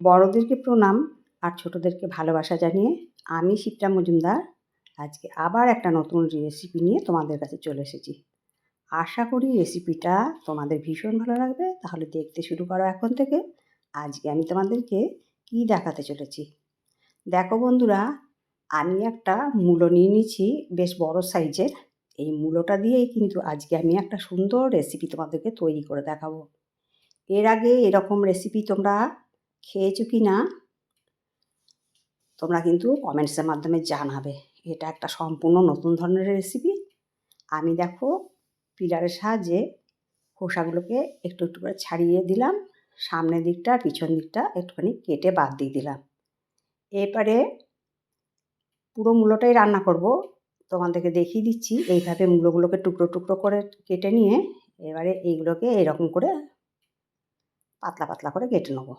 বড়দেরকে প্রণাম আর ছোটদেরকে ভালোবাসা জানিয়ে আমি শিপ্রা মজুমদার আজকে আবার একটা নতুন রেসিপি নিয়ে তোমাদের কাছে চলে এসেছি। আশা করি রেসিপিটা তোমাদের ভীষণ ভালো লাগবে, তাহলে দেখতে শুরু করো এখন থেকে। আজকে আমি তোমাদেরকে কি দেখাতে চলেছি দেখো বন্ধুরা, আমি একটা মূলো নিয়ে নিয়েছি বেশ বড় সাইজের। এই মূলোটা দিয়েই কিন্তু আজকে আমি একটা সুন্দর রেসিপি তোমাদেরকে তৈরি করে দেখাবো। এর আগে এরকম রেসিপি তোমরা খেয়েছো কি না তোমরা কিন্তু কমেন্টসের মাধ্যমে জানাবে। এটা একটা সম্পূর্ণ নতুন ধরনের রেসিপি। আমি দেখো পিলারের সাহায্যে খোসাগুলোকে একটু একটু করে ছাড়িয়ে দিলাম, সামনের দিকটা আর পিছন দিকটা একটুখানি কেটে বাদ দিয়ে দিলাম। এবারে পুরো মূলোটাই রান্না করব, তোমাদেরকে দেখিয়ে দিচ্ছি। এইভাবে মূলোগুলোকে টুকরো টুকরো করে কেটে নিয়ে এবারে এইগুলোকে এরকম করে পাতলা পাতলা করে কেটে নেবো।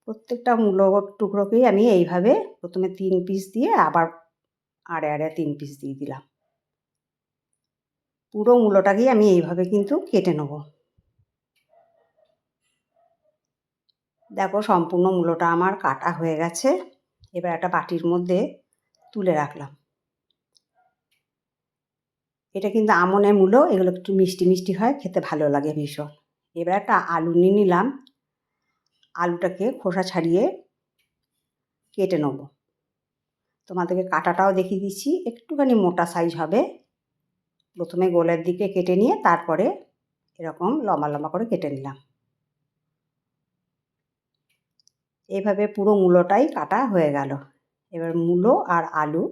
প্রত্যেকটা মূলো টুকরোকেই আমি এইভাবে প্রথমে 3 পিস দিয়ে আবার আড়ে আড়ে 3 পিস দিয়ে দিলাম। পুরো মূলোটাকেই আমি এইভাবে কিন্তু কেটে নেব। দেখো সম্পূর্ণ মূলোটা আমার কাটা হয়ে গেছে। এবার একটা বাটির মধ্যে তুলে রাখলাম। এটা কিন্তু আমনের মূলো, এগুলো একটু মিষ্টি মিষ্টি হয়, খেতে ভালো লাগে ভীষণ। এবার একটা আলু নিয়ে নিলাম, আলুটাকে খোসা ছাড়িয়ে কেটে নেব। তোমাদেরকে কাটাটাও দেখিয়ে দিচ্ছি, একটুখানি মোটা সাইজ হবে। প্রথমে গোলের দিকে কেটে নিয়ে তারপরে এরকম লম্বা লম্বা করে কেটে নিলাম। এইভাবে পুরো মূলোটাই কাটা হয়ে গেল। এবার মূলো আর আলু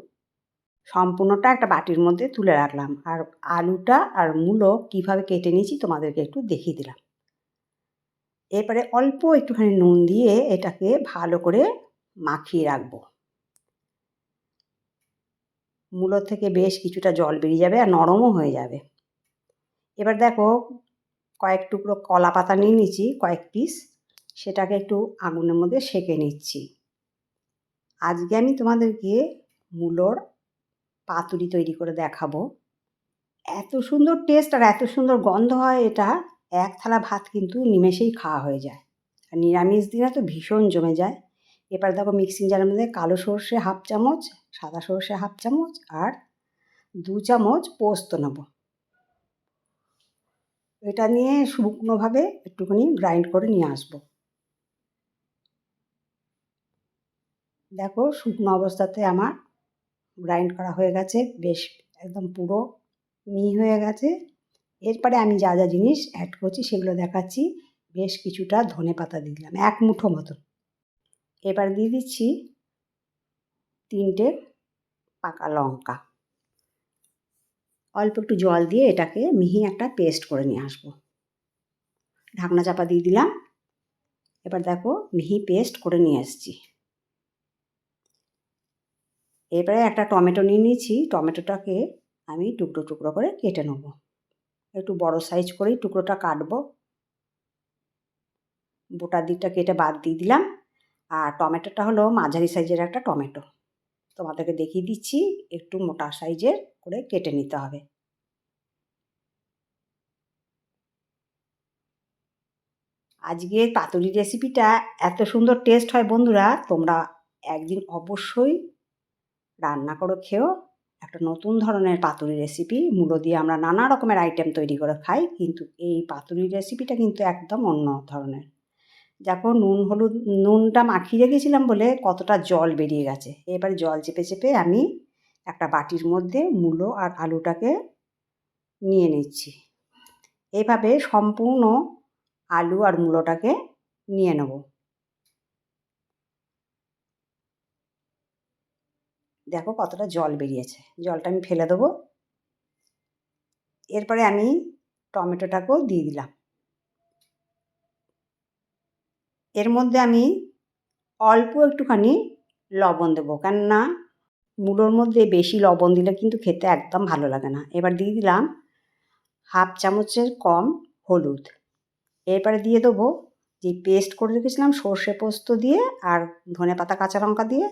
সম্পূর্ণটা একটা বাটির মধ্যে তুলে রাখলাম, আর আলুটা আর মূলো কীভাবে কেটে নিয়েছি তোমাদেরকে একটু দেখিয়ে দিলাম। এরপরে অল্প একটুখানি নুন দিয়ে এটাকে ভালো করে মাখিয়ে রাখবো। মূলো থেকে বেশ কিছুটা জল বেরিয়ে যাবে আর নরমও হয়ে যাবে। এবার দেখো কয়েক টুকরো কলা পাতা নিয়ে নিচ্ছি, কয়েক পিস, সেটাকে একটু আগুনের মধ্যে সেঁকে নিচ্ছি। আজকে আমি তোমাদেরকে মূলোর পাতুরি তৈরি করে দেখাবো। এত সুন্দর টেস্ট আর এত সুন্দর গন্ধ হয়, এটা এক থালা ভাত কিন্তু নিমেষেই খাওয়া হয়ে যায়। আর নিরামিষ দিনে তো ভীষণ জমে যায়। এবার দেখো মিক্সিং জারের মধ্যে কালো সর্ষে 1/2 চামচ, সাদা সর্ষে 1/2 চামচ আর 2 চামচ পোস্ত নেব। এটা নিয়ে শুকনোভাবে একটুখানি গ্রাইন্ড করে নিয়ে আসবো। দেখো শুকনো অবস্থাতে আমার গ্রাইন্ড করা হয়ে গেছে, বেশ একদম পুরো মিহি হয়ে গেছে। এরপরে আমি যা যা জিনিস অ্যাড করছি সেগুলো দেখাচ্ছি। বেশ কিছুটা ধনেপাতা দিয়ে দিলাম, 1 মুঠো মতন। এবার দিয়ে দিচ্ছি 3টে পাকা লঙ্কা। অল্প একটু জল দিয়ে এটাকে মিহি একটা পেস্ট করে নিয়ে আসবো। ঢাকনা চাপা দিয়ে দিলাম। এবার দেখো মিহি পেস্ট করে নিয়ে এসেছি। এবারে একটা টমেটো নিয়ে নিয়েছি, টমেটোটাকে আমি টুকরো টুকরো করে কেটে নেব। একটু বড় সাইজ করেই টুকরোটা কাটবো। বোটার দিকটা কেটে বাদ দিয়ে দিলাম। আর টমেটোটা হলো মাঝারি সাইজের একটা টমেটো, তোমাদেরকে দেখিয়ে দিচ্ছি। একটু মোটা সাইজের করে কেটে নিতে হবে। আজকের পাতুরি রেসিপিটা এত সুন্দর টেস্ট হয় বন্ধুরা, তোমরা একদিন অবশ্যই রান্না করে খেও। একটা নতুন ধরনের পাতুরি রেসিপি। মূলো দিয়ে আমরা নানা রকমের আইটেম তৈরি করে খাই, কিন্তু এই পাতুরি রেসিপিটা কিন্তু একদম অন্য ধরনের। দেখো নুনটা মাখিয়ে রেখেছিলাম বলে কতটা জল বেরিয়ে গেছে। এবার জল চেপে চেপে আমি একটা বাটির মধ্যে মূলো আর আলুটাকে নিয়ে নিচ্ছি। এইভাবে সম্পূর্ণ আলু আর মূলোটাকে নিয়ে নেব। দেখো কতটা জল বেরিয়েছে, জলটা আমি ফেলে দেবো। এরপরে আমি টমেটোটাকেও দিয়ে দিলাম। এর মধ্যে আমি অল্প একটুখানি লবণ দেবো, কেননা মূলোর মধ্যে বেশি লবণ দিলে কিন্তু খেতে একদম ভালো লাগে না। এবার দিয়ে দিলাম 1/2 চামচের কম হলুদ। এরপরে দিয়ে দেবো যে পেস্ট করে রেখেছিলাম সর্ষে পোস্ত দিয়ে আর ধনেপাতা কাঁচা লঙ্কা দিয়ে,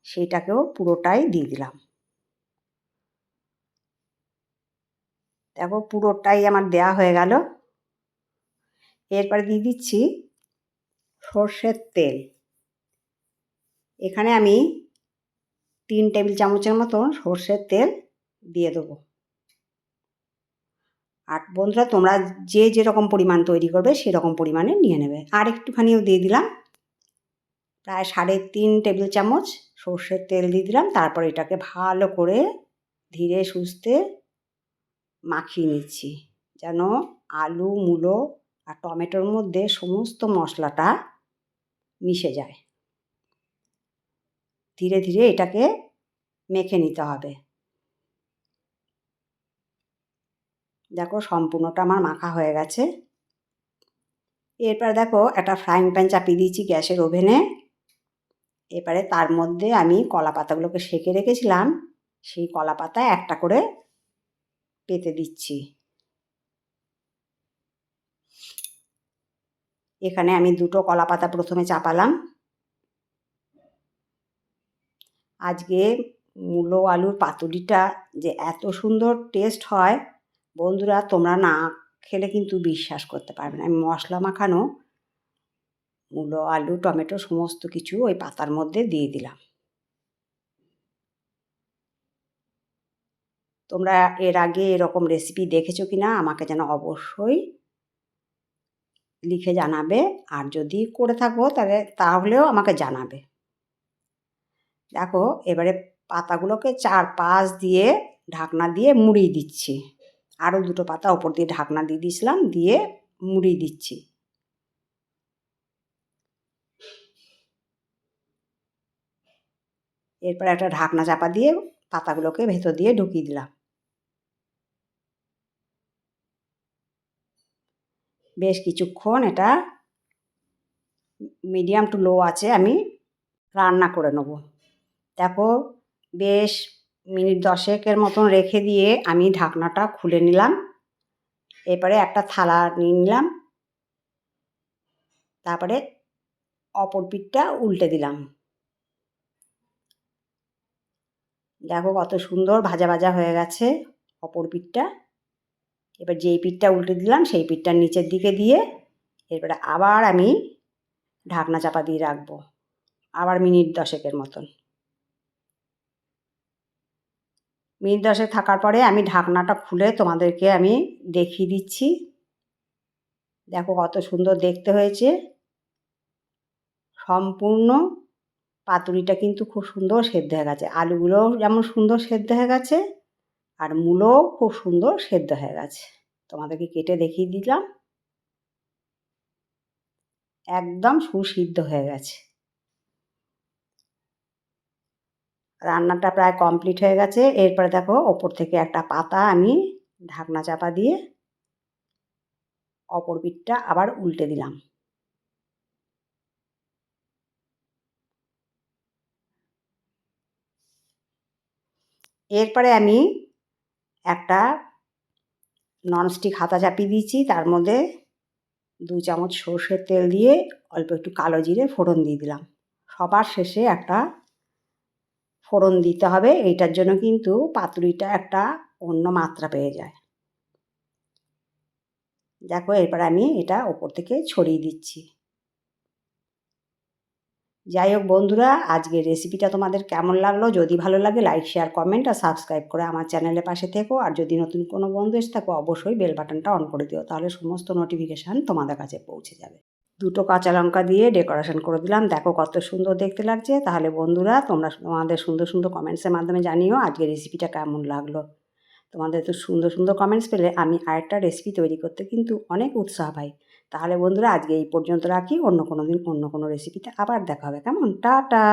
সেইটাকেও পুরোটাই দিয়ে দিলাম। দেখো পুরোটাই আমার দেয়া হয়ে গেল। এরপরে দিয়ে দিচ্ছি সর্ষের তেল। এখানে আমি 3 টেবিল চামচের মতন সর্ষের তেল দিয়ে দেবো। আর বন্ধুরা তোমরা যে যেরকম পরিমাণ তৈরি করবে সেরকম পরিমাণে নিয়ে নেবে। আর একটুখানিও দিয়ে দিলাম, প্রায় 3.5 টেবিল চামচ সর্ষের তেল দিয়ে দিলাম। তারপর এটাকে ভালো করে ধীরে সুস্থে মাখিয়ে নিচ্ছি, যেন আলু, মূলো আর টমেটোর মধ্যে সমস্ত মশলাটা মিশে যায়। ধীরে ধীরে এটাকে মেখে নিতে হবে। দেখো সম্পূর্ণটা আমার মাখা হয়ে গেছে। এরপর দেখো একটা ফ্রাইং প্যান চাপিয়ে দিয়েছি গ্যাসের ওভেনে। এবারে তার মধ্যে আমি কলা পাতাগুলোকে সেঁকে রেখেছিলাম, সেই কলা পাতায় একটা করে পেতে দিচ্ছি। এখানে আমি 2টো কলা পাতা প্রথমে চাপালাম। আজকে মূলো আলুর পাতুরিটা যে এত সুন্দর টেস্ট হয় বন্ধুরা, তোমরা না খেলে কিন্তু বিশ্বাস করতে পারবে না। আমি মশলা মাখানো মূলো, আলু, টমেটো সমস্ত কিছু ওই পাতার মধ্যে দিয়ে দিলাম। তোমরা এর আগে এরকম রেসিপি দেখেছো কিনা আমাকে যেন অবশ্যই লিখে জানাবে, আর যদি করে থাকো তাহলেও আমাকে জানাবে। দেখো এবারে পাতাগুলোকে 4 পাশ দিয়ে ঢাকনা দিয়ে মুড়িয়ে দিচ্ছি। আরও 2টো পাতা ওপর দিয়ে ঢাকনা দিয়ে দিয়েছিলাম, দিয়ে মুড়িয়ে দিচ্ছি। এরপর একটা ঢাকনা চাপা দিয়ে পাতাগুলোকে ভেতর দিয়ে ঢুকিয়ে দিলাম। বেশ কিছুক্ষণ এটা মিডিয়াম টু লো আছে আমি রান্না করে নেব। দেখো বেশ মিনিট 10-এর মতন রেখে দিয়ে আমি ঢাকনাটা খুলে নিলাম। এরপরে একটা থালা নিয়ে নিলাম, তারপরে অপর পিঠটা উল্টে দিলাম। দেখো কত সুন্দর ভাজা ভাজা হয়ে গেছে অপর পিঠটা। এবার যেই পিঠটা উল্টে দিলাম সেই পিঠটার নিচের দিকে দিয়ে এরপরে আবার আমি ঢাকনা চাপা দিয়ে রাখবো, আবার মিনিট 10-এর মতন। মিনিট 10 থাকার পরে আমি ঢাকনাটা খুলে তোমাদেরকে আমি দেখিয়ে দিচ্ছি। দেখো কত সুন্দর দেখতে হয়েছে। সম্পূর্ণ পাতুরিটা কিন্তু খুব সুন্দর সেদ্ধ হয়ে গেছে। আলুগুলোও যেমন সুন্দর সেদ্ধ হয়ে গেছে, আর মূলোও খুব সুন্দর সেদ্ধ হয়ে গেছে। তোমাদেরকে কেটে দেখিয়ে দিলাম, একদম সুসিদ্ধ হয়ে গেছে। রান্নাটা প্রায় কমপ্লিট হয়ে গেছে। এরপরে দেখো ওপর থেকে একটা পাতা আমি ঢাকনা চাপা দিয়ে অপর পিঠটা আবার উল্টে দিলাম। এরপরে আমি একটা ননস্টিক হাতা চাপিয়ে দিয়েছি, তার মধ্যে 2 চামচ সর্ষের তেল দিয়ে অল্প একটু কালো জিরে ফোড়ন দিয়ে দিলাম। সবার শেষে একটা ফোড়ন দিতে হবে, এইটার জন্য কিন্তু পাতুরিটা একটা অন্য মাত্রা পেয়ে যায়। দেখো এরপর আমি এটা ওপর থেকে ছড়িয়ে দিচ্ছি। যাই হোক বন্ধুরা, আজকের রেসিপিটা তোমাদের কেমন লাগলো? যদি ভালো লাগে লাইক, শেয়ার, কমেন্ট আর সাবস্ক্রাইব করে আমার চ্যানেলের পাশে থেকো। আর যদি নতুন কোনো বন্ধু এসে থাকো অবশ্যই বেল বাটনটা অন করে দিও, তাহলে সমস্ত নোটিফিকেশান তোমাদের কাছে পৌঁছে যাবে। 2টো কাঁচা লঙ্কা দিয়ে ডেকোরেশন করে দিলাম। দেখো কত সুন্দর দেখতে লাগছে। তাহলে বন্ধুরা তোমরা তোমাদের সুন্দর সুন্দর কমেন্টসের মাধ্যমে জানিও আজকের রেসিপিটা কেমন লাগলো। তোমাদের তো সুন্দর সুন্দর কমেন্টস পেলে আমি আরেকটা রেসিপি তৈরি করতে কিন্তু অনেক উৎসাহ পাই। তাহলে বন্ধুরা আজকে এই পর্যন্ত রাখি। অন্য কোনো দিন অন্য কোনো রেসিপিতে আবার দেখা হবে। কেমন? টাটা।